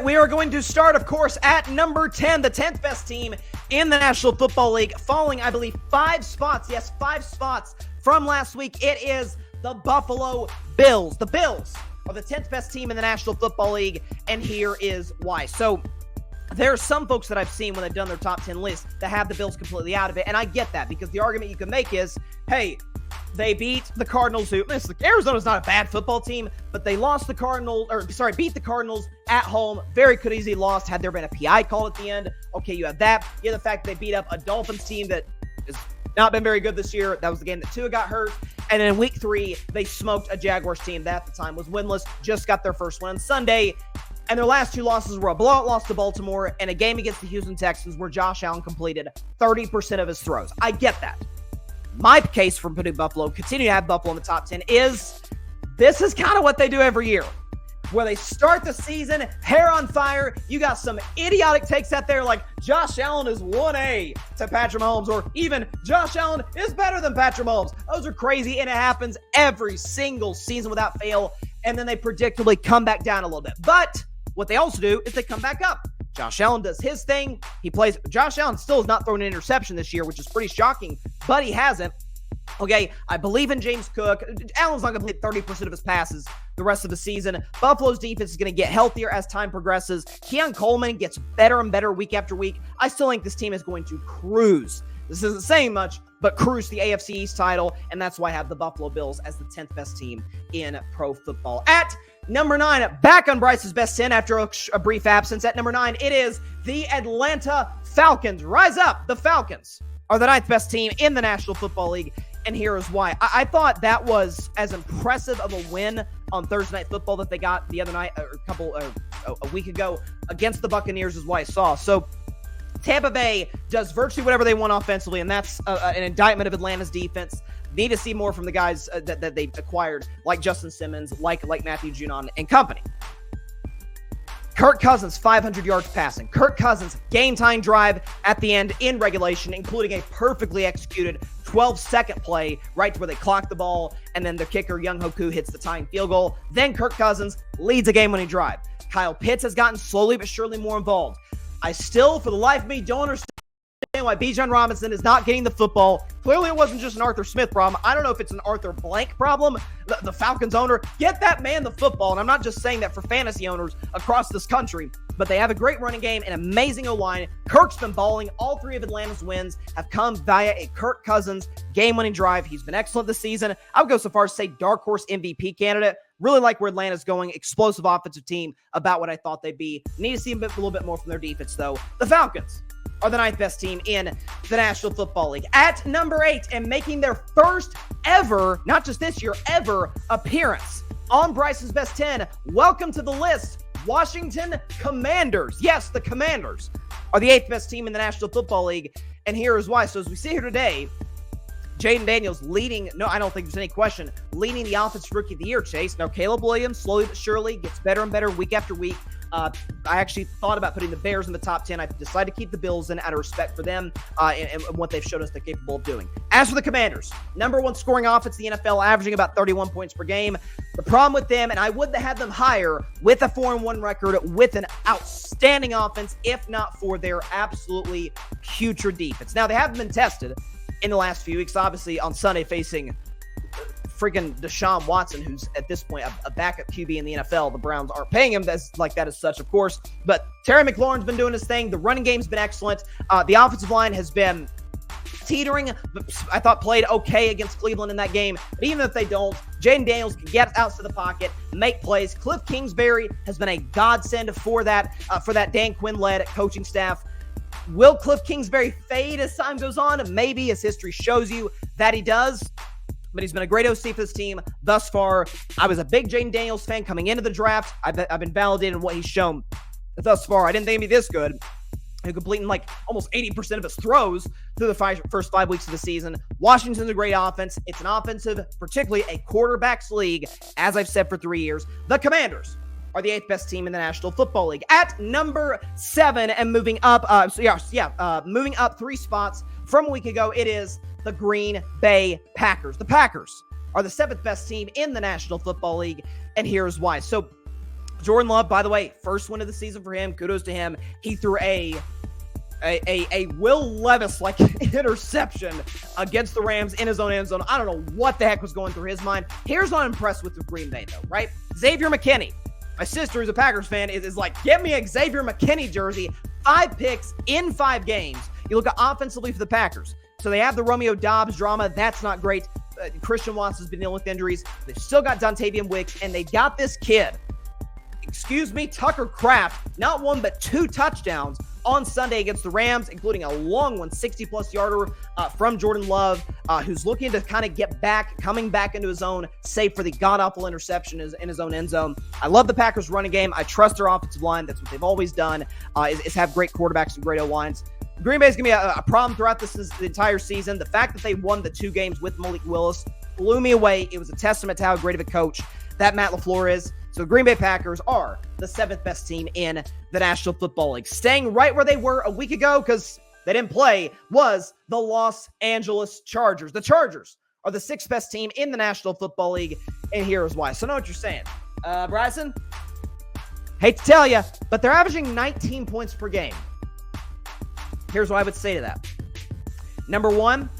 right, we are going to start, of course, at number 10, the 10th best team in the National Football League, falling, I believe, 5 spots. Yes, 5 spots from last week. It is the Buffalo Bills. The Bills are the 10th best team in the National Football League, and here is why. So there are some folks that I've seen when they've done their top 10 list that have the Bills completely out of it, and I get that because the argument you can make is, hey, they beat the Cardinals, Arizona's not a bad football team, but they beat the Cardinals at home. Very could easily lost had there been a PI call at the end. Okay, you have that. You have the fact that they beat up a Dolphins team that has not been very good this year. That was the game that Tua got hurt. And then in week 3, they smoked a Jaguars team that at the time was winless, just got their first win on Sunday. And their last 2 losses were a blowout loss to Baltimore and a game against the Houston Texans where Josh Allen completed 30% of his throws. I get that. My case for putting continue to have Buffalo in the top 10 is this is kind of what they do every year. Where they start the season, hair on fire, you got some idiotic takes out there like Josh Allen is 1A to Patrick Mahomes, or even Josh Allen is better than Patrick Mahomes. Those are crazy, and it happens every single season without fail, and then they predictably come back down a little bit. But what they also do is they come back up. Josh Allen does his thing. Josh Allen still has not thrown an interception this year, which is pretty shocking, but he hasn't. Okay, I believe in James Cook. Allen's not going to complete 30% of his passes the rest of the season. Buffalo's defense is going to get healthier as time progresses. Keon Coleman gets better and better week after week. I still think this team is going to cruise. This isn't saying much, but cruise the AFC East title, and that's why I have the Buffalo Bills as the 10th best team in pro football. At number 9, back on Bryce's best 10 after a brief absence. At number 9, it is the Atlanta Falcons. Rise up. The Falcons are the 9th best team in the National Football League, and here is why. I thought that was as impressive of a win on Thursday Night Football that they got the other night, a week ago against the Buccaneers is why I saw. So Tampa Bay does virtually whatever they want offensively, and that's an indictment of Atlanta's defense. Need to see more from the guys that they acquired, like Justin Simmons, like Matthew Judon and company. Kirk Cousins, 500 yards passing. Kirk Cousins, game-time drive at the end in regulation, including a perfectly executed 12-second play right to where they clock the ball, and then the kicker, Young Hoku, hits the tying field goal. Then Kirk Cousins leads a game-winning drive. Kyle Pitts has gotten slowly but surely more involved. I still, for the life of me, don't understand why Bijan Robinson is not getting the football. Clearly, it wasn't just an Arthur Smith problem. I don't know if it's an Arthur Blank problem. The Falcons owner, get that man the football. And I'm not just saying that for fantasy owners across this country, but they have a great running game, an amazing O-line. Kirk's been balling. All 3 of Atlanta's wins have come via a Kirk Cousins game-winning drive. He's been excellent this season. I would go so far as to say dark horse MVP candidate. Really like where Atlanta's going. Explosive offensive team, about what I thought they'd be. Need to see a little bit more from their defense, though. The Falcons are the 9th best team in the National Football League. At number 8, and making their first ever, not just this year, ever appearance on Bryce's best 10, welcome to the list, Washington Commanders. Yes, the Commanders are the 8th best team in the National Football League, and here is why. So as we see here today, Jaden Daniels leading, no, I don't think there's any question, leading the Offensive Rookie of the Year chase. Now, Caleb Williams, slowly but surely, gets better and better week after week. I actually thought about putting the Bears in the top 10. I decided to keep the Bills in out of respect for them and what they've showed us they're capable of doing. As for the Commanders, number 1 scoring offense in the NFL, averaging about 31 points per game. The problem with them, and I would have had them higher with a 4-1 record, with an outstanding offense, if not for their absolutely putrid defense. Now, they haven't been tested in the last few weeks, obviously on Sunday facing freaking Deshaun Watson, who's at this point a backup QB in the NFL. The Browns aren't paying him as such, of course. But Terry McLaurin's been doing his thing. The running game's been excellent. The offensive line has been teetering, but I thought played okay against Cleveland in that game. But even if they don't, Jaden Daniels can get out to the pocket, make plays. Cliff Kingsbury has been a godsend for that Dan Quinn-led coaching staff. Will Cliff Kingsbury fade as time goes on? Maybe, as history shows you that he does. But he's been a great OC for this team thus far. I was a big Jaden Daniels fan coming into the draft. I've been validated in what he's shown thus far. I didn't think he'd be this good. He's completing like almost 80% of his throws through the first 5 weeks of the season. Washington's a great offense. It's an offensive, particularly a quarterback's league, as I've said for 3 years. The Commanders are the 8th best team in the National Football League. At number 7 and moving up, moving up 3 spots from a week ago, it is the Green Bay Packers. The Packers are the 7th best team in the National Football League, and here's why. So Jordan Love, by the way, first win of the season for him. Kudos to him. He threw a Will Levis-like interception against the Rams in his own end zone. I don't know what the heck was going through his mind. Here's what I'm impressed with Green Bay, though, right? Xavier McKinney. My sister, who's a Packers fan, is like, get me a Xavier McKinney jersey. 5 picks in 5 games. You look at offensively for the Packers. So they have the Romeo Doubs drama. That's not great. Christian Watson's been dealing with injuries. They've still got Dontavian Wicks, and they got this kid. Tucker Kraft, not 1 but 2 touchdowns on Sunday against the Rams, including a long one, 60-plus yarder from Jordan Love, who's looking to kind of get back, coming back into his own, save for the god-awful interception in his own end zone. I love the Packers' running game. I trust their offensive line. That's what they've always done, is have great quarterbacks and great O-lines. Green Bay is going to be a problem throughout the entire season. The fact that they won the 2 games with Malik Willis blew me away. It was a testament to how great of a coach that Matt LaFleur is. So Green Bay Packers are the 7th best team in the National Football League. Staying right where they were a week ago because they didn't play was the Los Angeles Chargers. The Chargers are the 6th best team in the National Football League, and here's why. So I know what you're saying. Bryson, hate to tell you, but they're averaging 19 points per game. Here's what I would say to that. Number 1,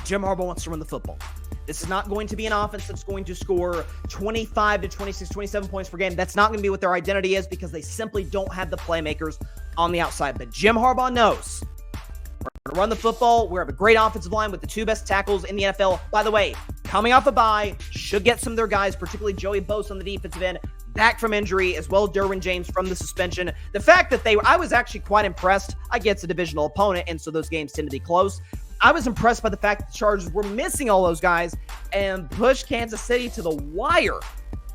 Jim Harbaugh wants to run the football. This is not going to be an offense that's going to score 25 to 26, 27 points per game. That's not going to be what their identity is because they simply don't have the playmakers on the outside. But Jim Harbaugh knows we're going to run the football. We have a great offensive line with the 2 best tackles in the NFL. By the way, coming off a bye, should get some of their guys, particularly Joey Bosa on the defensive end, back from injury, as well as Derwin James from the suspension. The fact that I was actually quite impressed. I get it's a divisional opponent, and so those games tend to be close. I was impressed by the fact that the Chargers were missing all those guys and pushed Kansas City to the wire,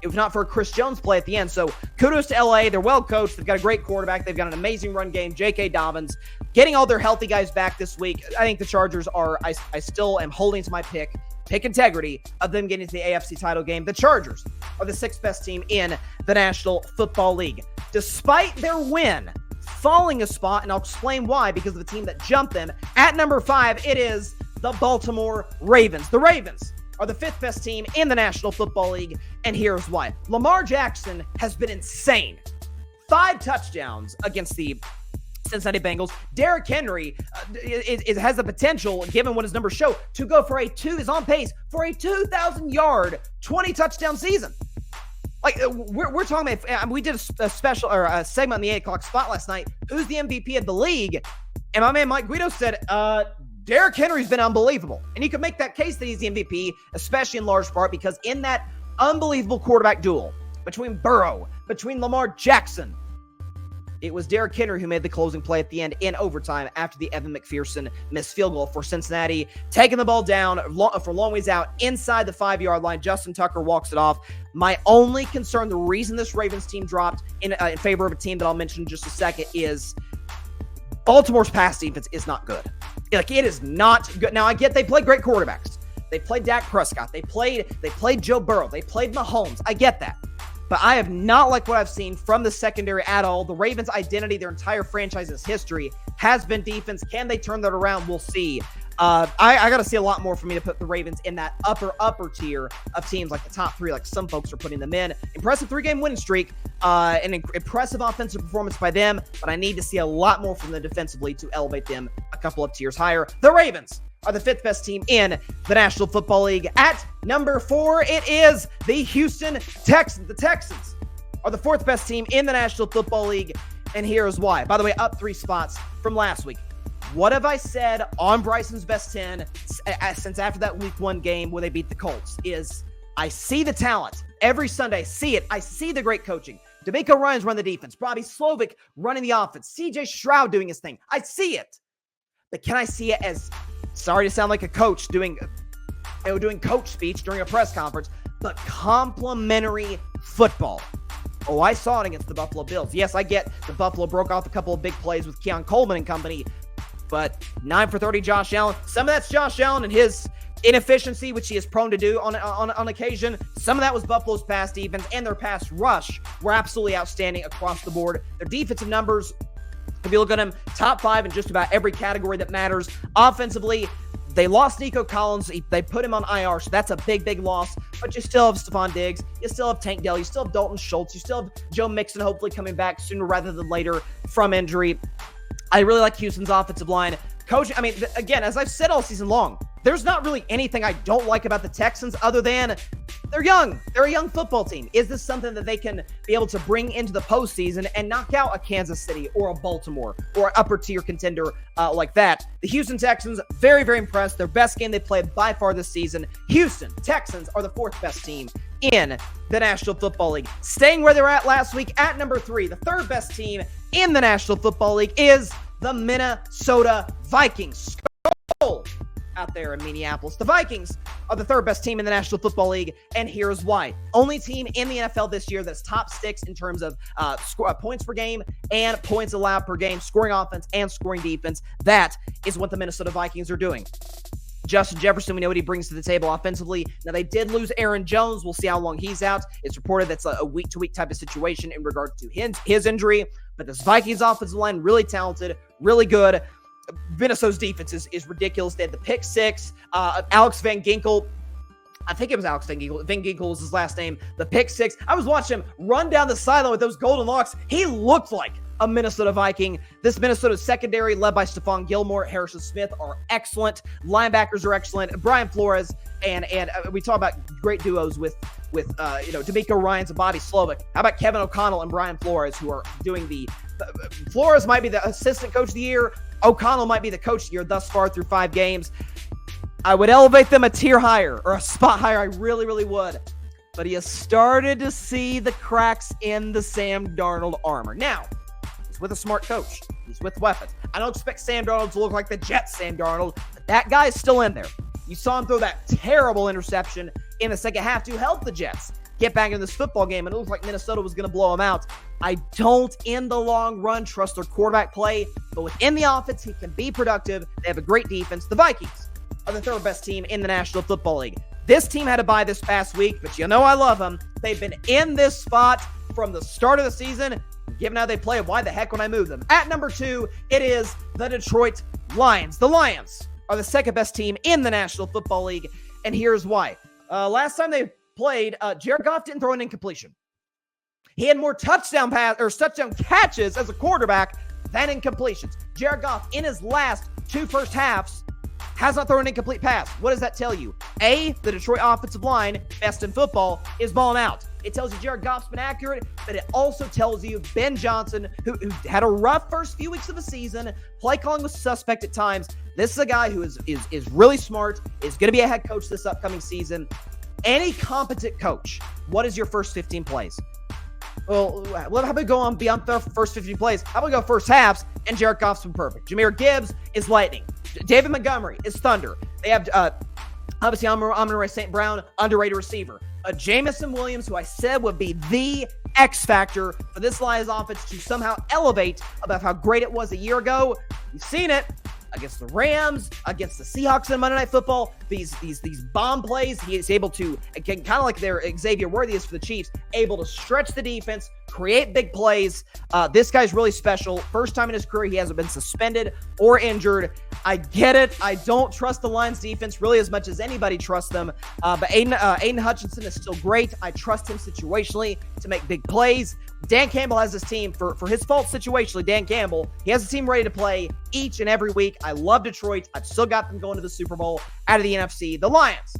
if not for a Chris Jones play at the end. So kudos to LA. They're well coached. They've got a great quarterback. They've got an amazing run game. J.K. Dobbins getting all their healthy guys back this week. I think the Chargers are, I still am holding to my pick integrity of them getting to the AFC title game. The Chargers are the 6th best team in the National Football League. Despite their win, falling a spot, and I'll explain why, because of the team that jumped them. At number 5, it is the Baltimore Ravens. The Ravens are the 5th best team in the National Football League, and here's why. Lamar Jackson has been insane. 5 touchdowns against the Cincinnati Bengals. Derrick Henry has the potential, given what his numbers show, to go for is on pace for a 2,000-yard, 20-touchdown season. Like, we're talking about, we did a special, or a segment on the 8 o'clock spot last night. Who's the MVP of the league? And my man Mike Guido said, Derrick Henry's been unbelievable. And you can make that case that he's the MVP, especially in large part because in that unbelievable quarterback duel between Burrow, between Lamar Jackson, it was Derrick Henry who made the closing play at the end in overtime after the Evan McPherson missed field goal for Cincinnati. Taking the ball down for long ways out inside the 5-yard line. Justin Tucker walks it off. My only concern, the reason this Ravens team dropped in favor of a team that I'll mention in just a second, is Baltimore's pass defense is not good. Like, it is not good. Now, I get they played great quarterbacks. They played Dak Prescott. They played Joe Burrow. They played Mahomes. I get that. But I have not liked what I've seen from the secondary at all. The Ravens' identity, their entire franchise's history, has been defense. Can they turn that around? We'll see. I got to see a lot more for me to put the Ravens in that upper tier of teams, like the top 3, like some folks are putting them in. Impressive 3-game winning streak, an impressive offensive performance by them, but I need to see a lot more from them defensively to elevate them a couple of tiers higher. The Ravens are the 5th best team in the National Football League. At number 4, it is the Houston Texans. The Texans are the 4th best team in the National Football League, and here's why. By the way, up 3 spots from last week. What have I said on Bryson's Best 10 since after that Week 1 game where they beat the Colts? Is I see the talent. Every Sunday, I see it. I see the great coaching. D'Amico Ryans running the defense. Bobby Slovic running the offense. C.J. Stroud doing his thing. I see it. But can I see it as, sorry to sound like a coach doing coach speech during a press conference, but complimentary football? Oh, I saw it against the Buffalo Bills. Yes, I get the Buffalo broke off a couple of big plays with Keon Coleman and company, but 9 for 30 Josh Allen. Some of that's Josh Allen and his inefficiency, which he is prone to do on occasion. Some of that was Buffalo's pass defense, and their pass rush were absolutely outstanding across the board. Their defensive numbers, if you look at them, top 5 in just about every category that matters. Offensively, they lost Nico Collins. They put him on IR, so that's a big loss. but you still have Stephon Diggs, you still have Tank Dell, you still have Dalton Schultz, you still have Joe Mixon hopefully coming back sooner rather than later from injury. I really like Houston's offensive line. Coaching, I mean, again, as I've said all season long, there's not really anything I don't like about the Texans other than they're young. They're a young football team. Is this something that they can be able to bring into the postseason and knock out a Kansas City or a Baltimore or an upper tier contender like that? The Houston Texans, very, very impressed. Their best game they played by far this season. Houston Texans are the fourth best team in the National Football League. Staying where they were at last week at number 3, the third best team in the National Football League is the Minnesota Vikings. Skull out there in Minneapolis. The Vikings are the third best team in the National Football League, and here's why. Only team in the NFL this year that's top 6 in terms of points per game and points allowed per game, scoring offense and scoring defense. That is what the Minnesota Vikings are doing. Justin Jefferson, we know what he brings to the table offensively. Now, they did lose Aaron Jones. We'll see how long he's out. It's reported that's a week-to-week type of situation in regard to his injury. But this Vikings offensive line, really talented, really good. Minnesota's defense is ridiculous. They had the pick 6. Alex Van Ginkel, I think it was Alex Van Ginkel. Van Ginkel was his last name. The pick 6. I was watching him run down the sideline with those golden locks. He looked like a Minnesota Viking. This Minnesota secondary, led by Stephon Gilmore, Harrison Smith, are excellent. Linebackers are excellent. Brian Flores and we talk about great duos with D'Amico Ryans and Bobby Slovic. How about Kevin O'Connell and Brian Flores, who are doing Flores might be the assistant coach of the year. O'Connell might be the coach of the year thus far through 5 games. I would elevate them a tier higher or a spot higher. I really, really would. But he has started to see the cracks in the Sam Darnold armor. Now, he's with a smart coach. He's with weapons. I don't expect Sam Darnold to look like the Jets Sam Darnold, but that guy is still in there. You saw him throw that terrible interception in the second half to help the Jets get back in this football game, and it looked like Minnesota was going to blow him out. I don't, in the long run, trust their quarterback play, but within the offense, he can be productive. They have a great defense. The Vikings are the third best team in the National Football League. This team had a bye this past week, but you know I love them. They've been in this spot from the start of the season. Given how they play, why the heck would I move them? At number 2, it is the Detroit Lions. The Lions are the second best team in the National Football League, and here's why. Last time they played, Jared Goff didn't throw an incompletion. He had more touchdown catches as a quarterback than incompletions. Jared Goff, in his last 2 first halves, has not thrown an incomplete pass. What does that tell you? A, the Detroit offensive line, best in football, is balling out. It tells you Jared Goff's been accurate, but it also tells you Ben Johnson, who had a rough first few weeks of the season, play calling was suspect at times. This is a guy who is really smart, is going to be a head coach this upcoming season. Any competent coach, what is your first 15 plays? Well, how about we go on beyond the first 15 plays? How about we go first halves, and Jared Goff's been perfect. Jahmyr Gibbs is lightning. David Montgomery is thunder. They have, obviously, Amon-Ra St. Brown, underrated receiver. Jameson Williams, who I said would be the X factor for this Lions offense to somehow elevate above how great it was a year ago. You've seen it against the Rams, against the Seahawks in Monday Night Football. These bomb plays, he is able to, again, kind of like their Xavier Worthy is for the Chiefs, able to stretch the defense, create big plays. This guy's really special. First time in his career he hasn't been suspended or injured. I get it. I don't trust the Lions defense really as much as anybody trusts them. But Aiden Hutchinson is still great. I trust him situationally to make big plays. Dan Campbell has his team, for his fault situationally, Dan Campbell, he has a team ready to play each and every week. I love Detroit. I've still got them going to the Super Bowl out of the NFC. The Lions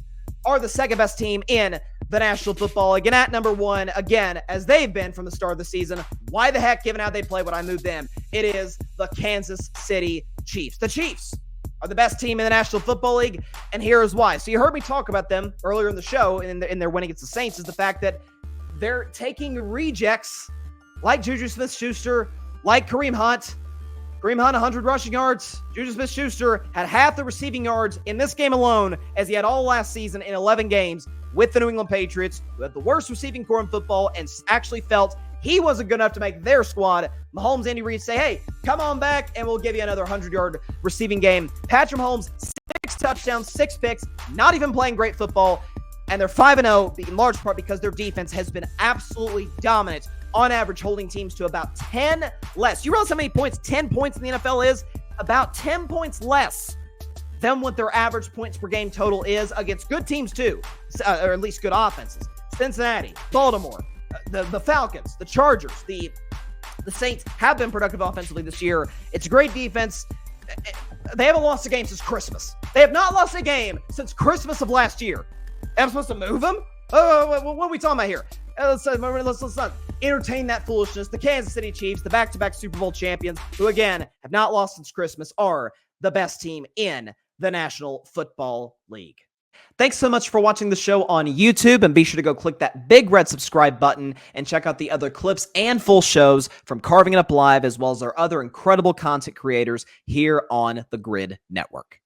are the second best team in the National Football League. And at number 1, again, as they've been from the start of the season, why the heck, given how they play, would I move them? It is the Kansas City Chiefs. The Chiefs are the best team in the National Football League, and here is why. So you heard me talk about them earlier in the show in their win against the Saints, is the fact that they're taking rejects like Juju Smith-Schuster, like Kareem Hunt. Kareem Hunt, 100 rushing yards. Juju Smith-Schuster had half the receiving yards in this game alone as he had all last season in 11 games with the New England Patriots, who had the worst receiving core in football and actually felt he wasn't good enough to make their squad. Mahomes, Andy Reid say, hey, come on back and we'll give you another 100-yard receiving game. Patrick Mahomes, 6 touchdowns, 6 picks, not even playing great football. And they're 5-0 in large part because their defense has been absolutely dominant, on average holding teams to about 10 less. You realize how many points 10 points in the NFL is? About 10 points less them what their average points per game total is against good teams too, or at least good offenses. Cincinnati, Baltimore, the Falcons, the Chargers, the Saints have been productive offensively this year. It's a great defense. They haven't lost a game since Christmas. They have not lost a game since Christmas of last year. Am I supposed to move them? What are we talking about here? Let's not entertain that foolishness. The Kansas City Chiefs, the back-to-back Super Bowl champions, who again have not lost since Christmas, are the best team in the National Football League. Thanks so much for watching the show on YouTube, and be sure to go click that big red subscribe button and check out the other clips and full shows from Carving It Up Live, as well as our other incredible content creators here on the Grid Network.